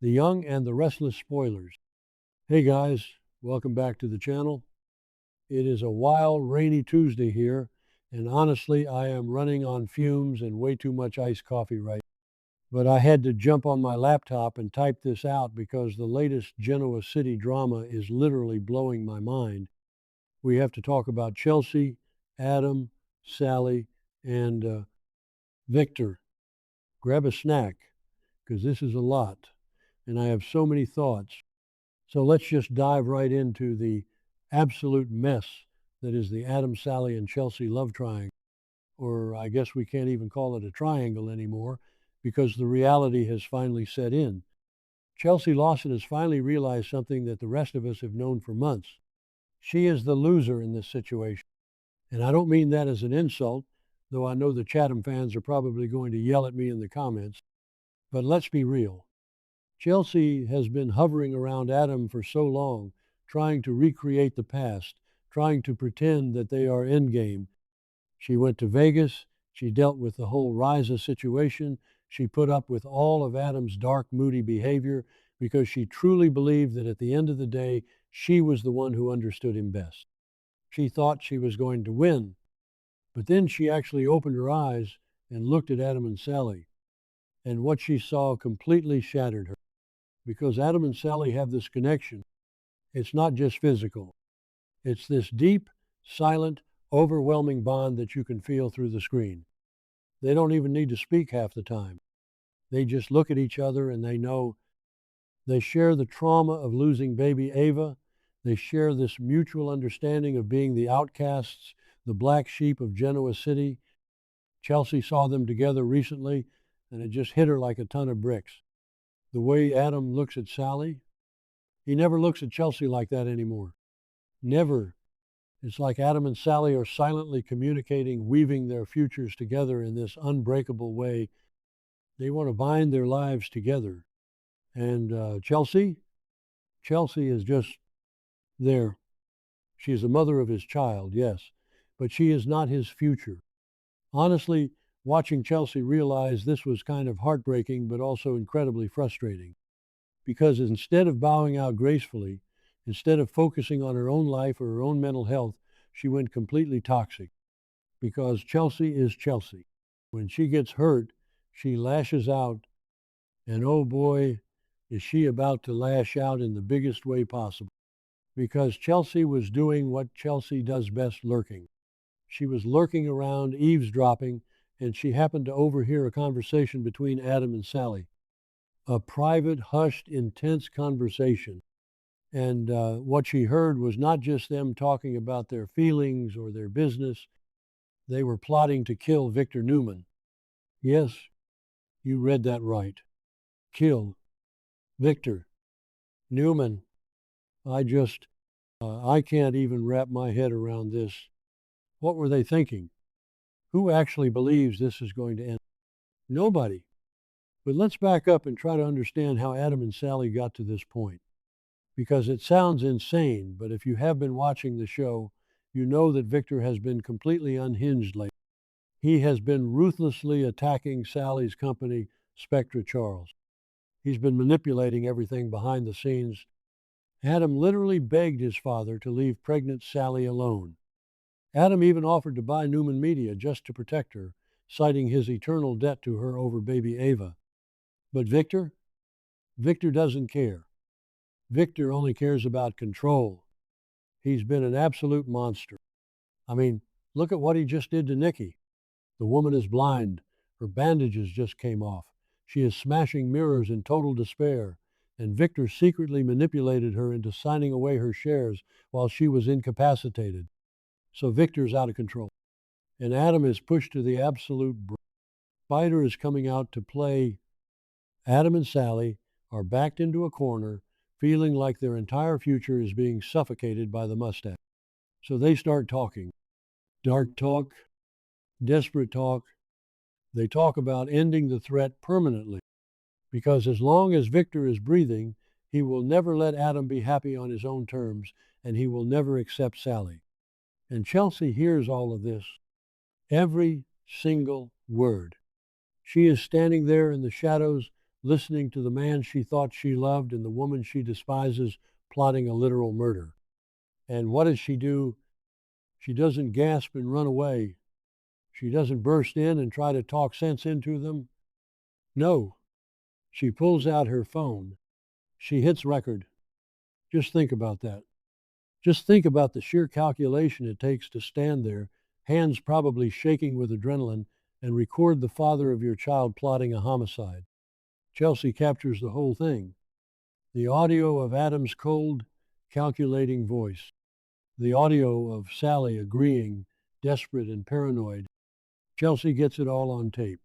the Young and the Restless Spoilers. Hey guys, welcome back to the channel. It is a wild, rainy Tuesday here, and honestly, I am running on fumes and way too much iced coffee right now. But I had to jump on my laptop and type this out because the latest Genoa City drama is literally blowing my mind. We have to talk about Chelsea, Adam, Sally, and Victor. Grab a snack, because this is a lot, and I have so many thoughts. So let's just dive right into the absolute mess that is the Adam, Sally, and Chelsea love triangle. Or I guess we can't even call it a triangle anymore, because the reality has finally set in. Chelsea Lawson has finally realized something that the rest of us have known for months. She is the loser in this situation. And I don't mean that as an insult, though I know the Chatham fans are probably going to yell at me in the comments. But let's be real. Chelsea has been hovering around Adam for so long, trying to recreate the past, trying to pretend that they are endgame. She went to Vegas. She dealt with the whole Riza situation. She put up with all of Adam's dark, moody behavior because she truly believed that at the end of the day, she was the one who understood him best. She thought she was going to win. But then she actually opened her eyes and looked at Adam and Sally. And what she saw completely shattered her. Because Adam and Sally have this connection. It's not just physical. It's this deep, silent, overwhelming bond that you can feel through the screen. They don't even need to speak half the time. They just look at each other and they know they share the trauma of losing baby Ava. They share this mutual understanding of being the outcasts, the black sheep of Genoa City. Chelsea saw them together recently, and it just hit her like a ton of bricks. The way Adam looks at Sally, he never looks at Chelsea like that anymore. Never. It's like Adam and Sally are silently communicating, weaving their futures together in this unbreakable way. They want to bind their lives together. And Chelsea is just there. She is the mother of his child, yes, but she is not his future. Honestly, watching Chelsea realize this was kind of heartbreaking, but also incredibly frustrating. Because instead of bowing out gracefully, instead of focusing on her own life or her own mental health, she went completely toxic. Because Chelsea is Chelsea. When she gets hurt, she lashes out, and oh boy, is she about to lash out in the biggest way possible. Because Chelsea was doing what Chelsea does best, lurking. She was lurking around, eavesdropping, and she happened to overhear a conversation between Adam and Sally. A private, hushed, intense conversation. And what she heard was not just them talking about their feelings or their business. They were plotting to kill Victor Newman. Yes, you read that right. Kill Victor Newman. I can't even wrap my head around this. What were they thinking? Who actually believes this is going to end? Nobody. But let's back up and try to understand how Adam and Sally got to this point. Because it sounds insane, but if you have been watching the show, you know that Victor has been completely unhinged lately. He has been ruthlessly attacking Sally's company, Spectra Charles. He's been manipulating everything behind the scenes. Adam literally begged his father to leave pregnant Sally alone. Adam even offered to buy Newman Media just to protect her, citing his eternal debt to her over baby Ava. But Victor doesn't care. Victor only cares about control. He's been an absolute monster. I mean, look at what he just did to Nikki. The woman is blind. Her bandages just came off. She is smashing mirrors in total despair. And Victor secretly manipulated her into signing away her shares while she was incapacitated. So Victor's out of control. And Adam is pushed to the absolute brink. Spider is coming out to play. Adam and Sally are backed into a corner, feeling like their entire future is being suffocated by the mustache. So they start talking. Dark talk, desperate talk. They talk about ending the threat permanently. Because as long as Victor is breathing, he will never let Adam be happy on his own terms, and he will never accept Sally. And Chelsea hears all of this, every single word. She is standing there in the shadows, listening to the man she thought she loved and the woman she despises plotting a literal murder. And what does she do? She doesn't gasp and run away. She doesn't burst in and try to talk sense into them. No, she pulls out her phone. She hits record. Just think about that. Just think about the sheer calculation it takes to stand there, hands probably shaking with adrenaline, and record the father of your child plotting a homicide. Chelsea captures the whole thing. The audio of Adam's cold, calculating voice. The audio of Sally agreeing, desperate and paranoid. Chelsea gets it all on tape.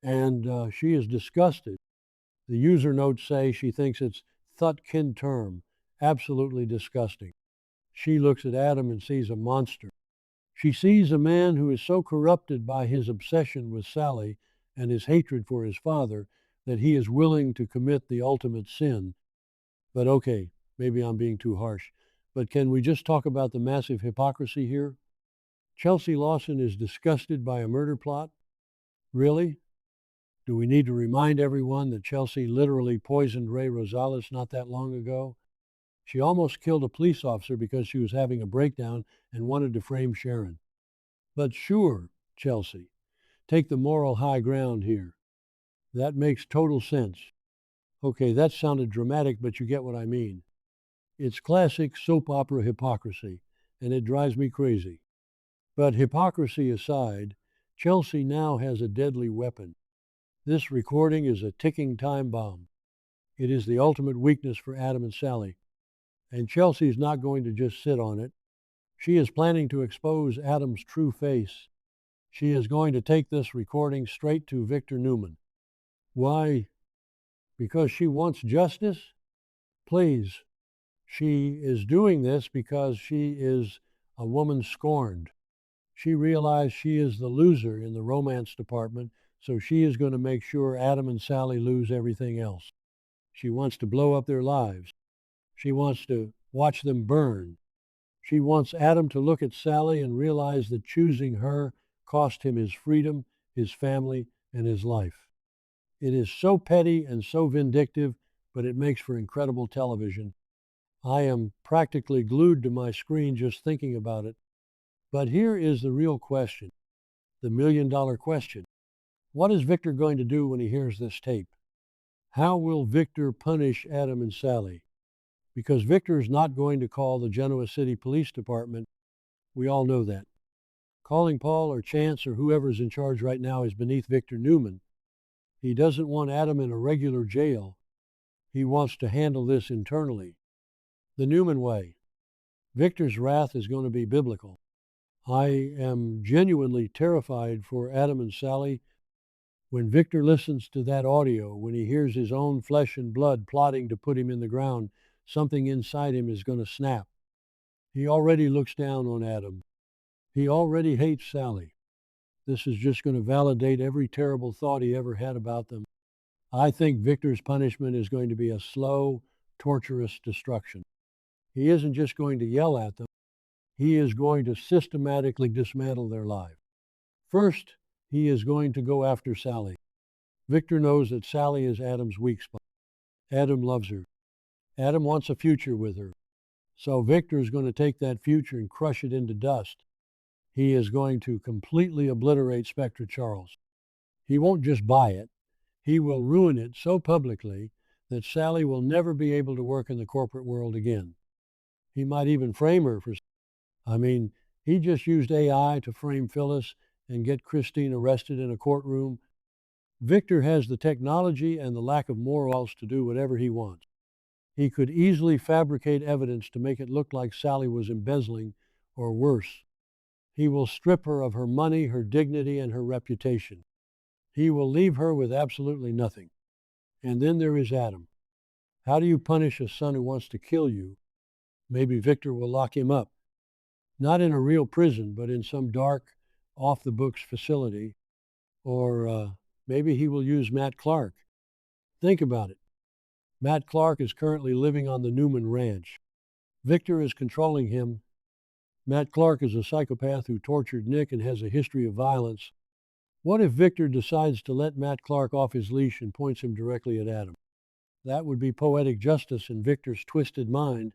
And she is disgusted. The user notes say she thinks it's thut kin term, absolutely disgusting. She looks at Adam and sees a monster. She sees a man who is so corrupted by his obsession with Sally and his hatred for his father that he is willing to commit the ultimate sin. But okay, maybe I'm being too harsh. But can we just talk about the massive hypocrisy here? Chelsea Lawson is disgusted by a murder plot? Really? Do we need to remind everyone that Chelsea literally poisoned Ray Rosales not that long ago? She almost killed a police officer because she was having a breakdown and wanted to frame Sharon. But sure, Chelsea, take the moral high ground here. That makes total sense. Okay, that sounded dramatic, but you get what I mean. It's classic soap opera hypocrisy, and it drives me crazy. But hypocrisy aside, Chelsea now has a deadly weapon. This recording is a ticking time bomb. It is the ultimate weakness for Adam and Sally. And Chelsea is not going to just sit on it. She is planning to expose Adam's true face. She is going to take this recording straight to Victor Newman. Why? Because she wants justice? Please. She is doing this because she is a woman scorned. She realized she is the loser in the romance department, so she is going to make sure Adam and Sally lose everything else. She wants to blow up their lives. She wants to watch them burn. She wants Adam to look at Sally and realize that choosing her cost him his freedom, his family, and his life. It is so petty and so vindictive, but it makes for incredible television. I am practically glued to my screen just thinking about it. But here is the real question, the million-dollar question. What is Victor going to do when he hears this tape? How will Victor punish Adam and Sally? Because Victor is not going to call the Genoa City Police Department. We all know that. Calling Paul or Chance or whoever's in charge right now is beneath Victor Newman. He doesn't want Adam in a regular jail. He wants to handle this internally. The Newman way. Victor's wrath is going to be biblical. I am genuinely terrified for Adam and Sally when Victor listens to that audio, when he hears his own flesh and blood plotting to put him in the ground. Something inside him is going to snap. He already looks down on Adam. He already hates Sally. This is just going to validate every terrible thought he ever had about them. I think Victor's punishment is going to be a slow, torturous destruction. He isn't just going to yell at them. He is going to systematically dismantle their lives. First, he is going to go after Sally. Victor knows that Sally is Adam's weak spot. Adam loves her. Adam wants a future with her. So Victor is going to take that future and crush it into dust. He is going to completely obliterate Spectre Charles. He won't just buy it. He will ruin it so publicly that Sally will never be able to work in the corporate world again. He might even frame her for... he just used AI to frame Phyllis and get Christine arrested in a courtroom. Victor has the technology and the lack of morals to do whatever he wants. He could easily fabricate evidence to make it look like Sally was embezzling, or worse. He will strip her of her money, her dignity, and her reputation. He will leave her with absolutely nothing. And then there is Adam. How do you punish a son who wants to kill you? Maybe Victor will lock him up. Not in a real prison, but in some dark, off-the-books facility. Or maybe he will use Matt Clark. Think about it. Matt Clark is currently living on the Newman Ranch. Victor is controlling him. Matt Clark is a psychopath who tortured Nick and has a history of violence. What if Victor decides to let Matt Clark off his leash and points him directly at Adam? That would be poetic justice in Victor's twisted mind.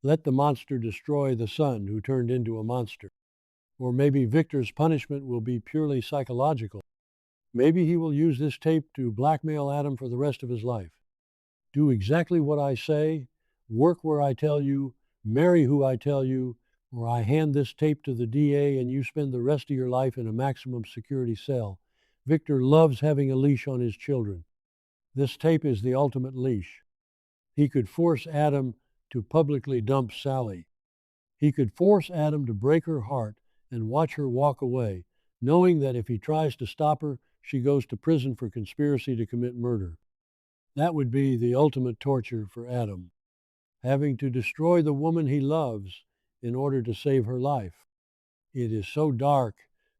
Let the monster destroy the son who turned into a monster. Or maybe Victor's punishment will be purely psychological. Maybe he will use this tape to blackmail Adam for the rest of his life. Do exactly what I say, work where I tell you, marry who I tell you, or I hand this tape to the DA and you spend the rest of your life in a maximum security cell. Victor loves having a leash on his children. This tape is the ultimate leash. He could force Adam to publicly dump Sally. He could force Adam to break her heart and watch her walk away, knowing that if he tries to stop her, she goes to prison for conspiracy to commit murder. That would be the ultimate torture for Adam, having to destroy the woman he loves in order to save her life. It is so dark,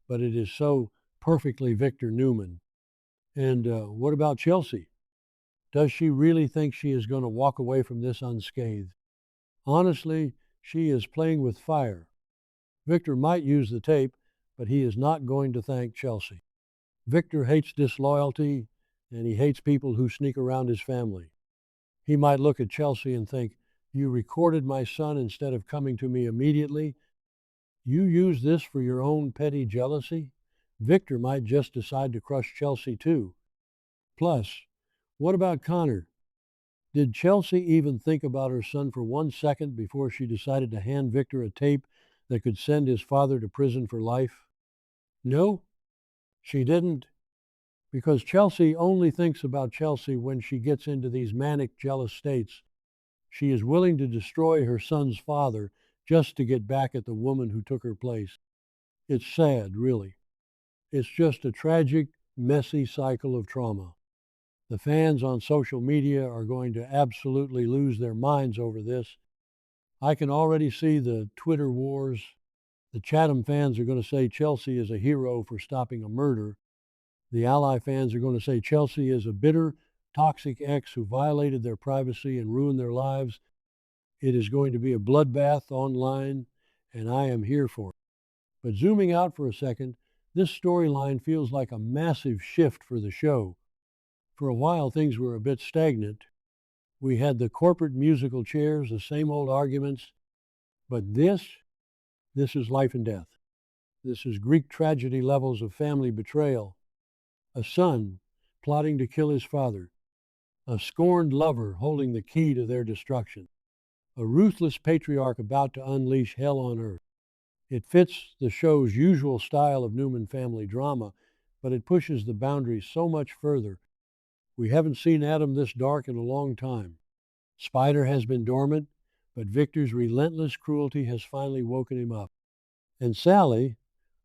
but it is so perfectly Victor Newman. And what about Chelsea? Does she really think she is going to walk away from this unscathed? Honestly, she is playing with fire. Victor might use the tape, but he is not going to thank Chelsea. Victor hates disloyalty, and he hates people who sneak around his family. He might look at Chelsea and think, "You recorded my son instead of coming to me immediately. You use this for your own petty jealousy." Victor might just decide to crush Chelsea too. Plus, what about Connor? Did Chelsea even think about her son for 1 second before she decided to hand Victor a tape that could send his father to prison for life? No, she didn't. Because Chelsea only thinks about Chelsea when she gets into these manic, jealous states. She is willing to destroy her son's father just to get back at the woman who took her place. It's sad, really. It's just a tragic, messy cycle of trauma. The fans on social media are going to absolutely lose their minds over this. I can already see the Twitter wars. The Chatham fans are going to say Chelsea is a hero for stopping a murder. The Ally fans are going to say Chelsea is a bitter, toxic ex who violated their privacy and ruined their lives. It is going to be a bloodbath online, and I am here for it. But zooming out for a second, this storyline feels like a massive shift for the show. For a while, things were a bit stagnant. We had the corporate musical chairs, the same old arguments. But this is life and death. This is Greek tragedy levels of family betrayal. A son plotting to kill his father. A scorned lover holding the key to their destruction. A ruthless patriarch about to unleash hell on earth. It fits the show's usual style of Newman family drama, but it pushes the boundaries so much further. We haven't seen Adam this dark in a long time. Spider has been dormant, but Victor's relentless cruelty has finally woken him up. And Sally,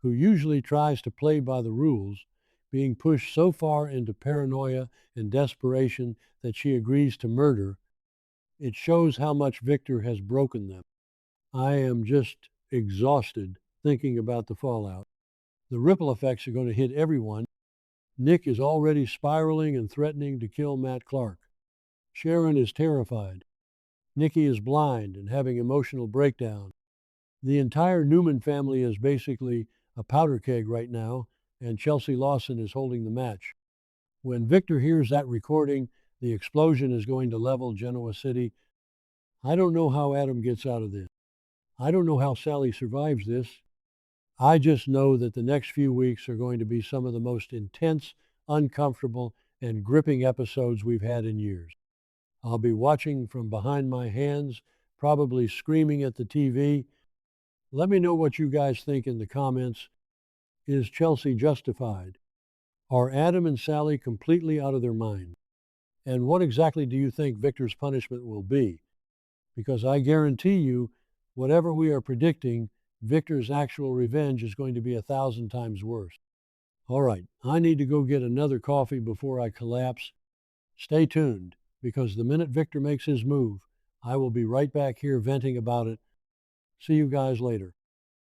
who usually tries to play by the rules, being pushed so far into paranoia and desperation that she agrees to murder, it shows how much Victor has broken them. I am just exhausted thinking about the fallout. The ripple effects are going to hit everyone. Nick is already spiraling and threatening to kill Matt Clark. Sharon is terrified. Nikki is blind and having emotional breakdown. The entire Newman family is basically a powder keg right now, and Chelsea Lawson is holding the match. When Victor hears that recording, the explosion is going to level Genoa City. I don't know how Adam gets out of this. I don't know how Sally survives this. I just know that the next few weeks are going to be some of the most intense, uncomfortable, and gripping episodes we've had in years. I'll be watching from behind my hands, probably screaming at the TV. Let me know what you guys think in the comments. Is Chelsea justified? Are Adam and Sally completely out of their mind? And what exactly do you think Victor's punishment will be? Because I guarantee you, whatever we are predicting, Victor's actual revenge is going to be 1,000 times worse. All right, I need to go get another coffee before I collapse. Stay tuned, because the minute Victor makes his move, I will be right back here venting about it. See you guys later.